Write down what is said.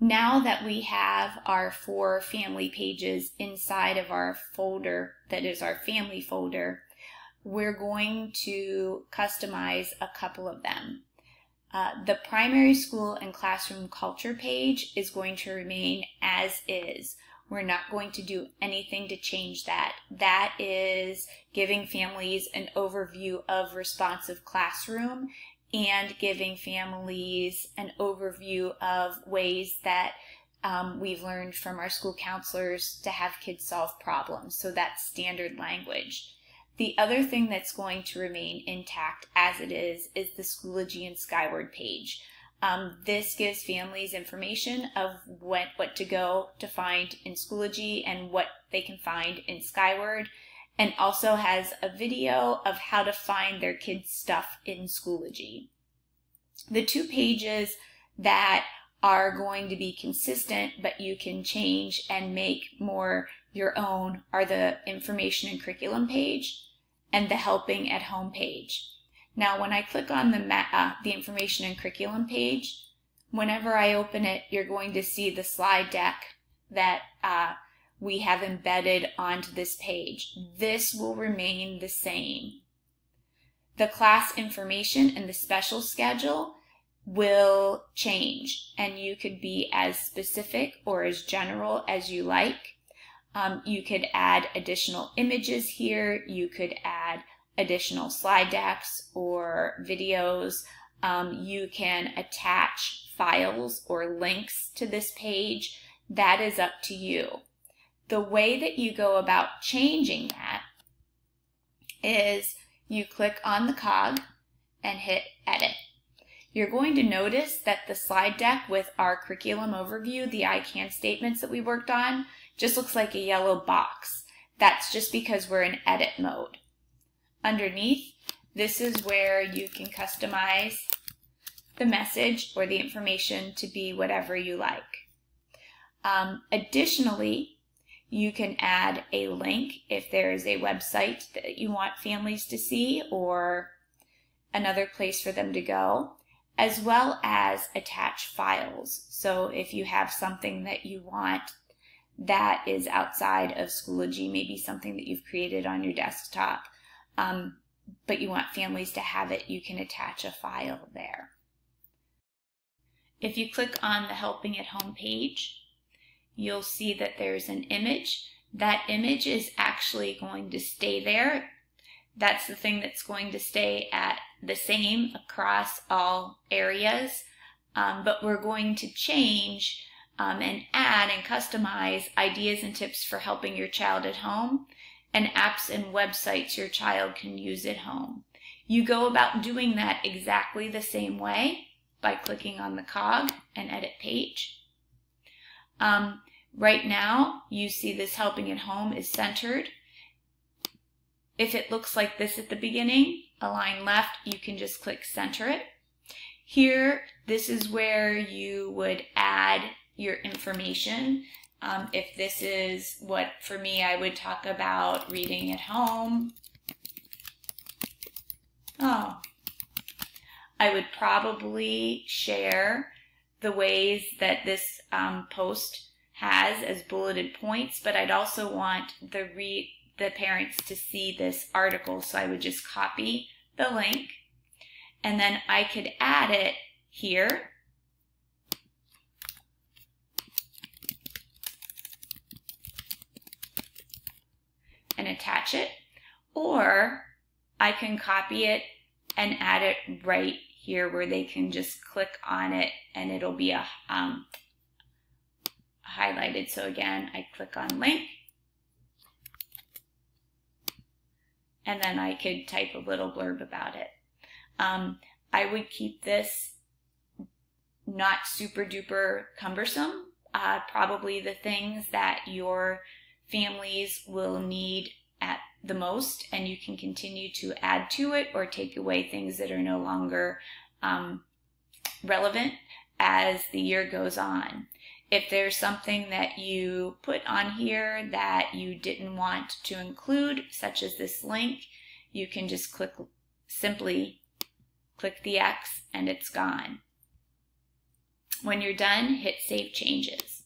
Now that we have our 4 family pages inside of our folder that is our family folder, we're going to customize a couple of them. The primary school and classroom culture page is going to remain as is. We're not going to do anything to change that. That is giving families an overview of responsive classroom and giving families an overview of ways that we've learned from our school counselors to have kids solve problems. So that's standard language. The other thing that's going to remain intact as it is the Schoology and Skyward page. This gives families information of what to go to find in Schoology and what they can find in Skyward, and also has a video of how to find their kids' stuff in Schoology. The 2 pages that are going to be consistent but you can change and make more your own are the information and curriculum page and the helping at home page. Now when I click on the information and curriculum page, whenever I open it, you're going to see the slide deck that we have embedded onto this page. This will remain the same. The class information and the special schedule will change, and you could be as specific or as general as you like. You could add additional images here. You could add additional slide decks or videos. You can attach files or links to this page. That is up to you. The way that you go about changing that is you click on the cog and hit edit. You're going to notice that the slide deck with our curriculum overview, the I can statements that we worked on, just looks like a yellow box. That's just because we're in edit mode. Underneath, this is where you can customize the message or the information to be whatever you like. Additionally, you can add a link if there is a website that you want families to see or another place for them to go, as well as attach files. So if you have something that you want that is outside of Schoology, maybe something that you've created on your desktop, but you want families to have it, you can attach a file there. If you click on the Helping at Home page, you'll see that there's an image. That image is actually going to stay there. That's the thing that's going to stay at the same across all areas, but we're going to change and add and customize ideas and tips for helping your child at home and apps and websites your child can use at home. You go about doing that exactly the same way by clicking on the cog and edit page. Right now, you see this Helping at Home is centered. If it looks like this at the beginning, align left, you can just click center it. Here, this is where you would add your information. If this is what, for me, I would talk about reading at home. I would probably share the ways that this post has as bulleted points, but I'd also want the parents to see this article, so I would just copy the link, and then I could add it here. And attach it, or I can copy it and add it right here where they can just click on it and it'll be highlighted. So again, I click on link, and then I could type a little blurb about it. I would keep this not super duper cumbersome. Probably the things that your families will need at the most, and you can continue to add to it or take away things that are no longer relevant as the year goes on. If there's something that you put on here that you didn't want to include, such as this link, you can just simply click the X and it's gone. When you're done, hit Save Changes.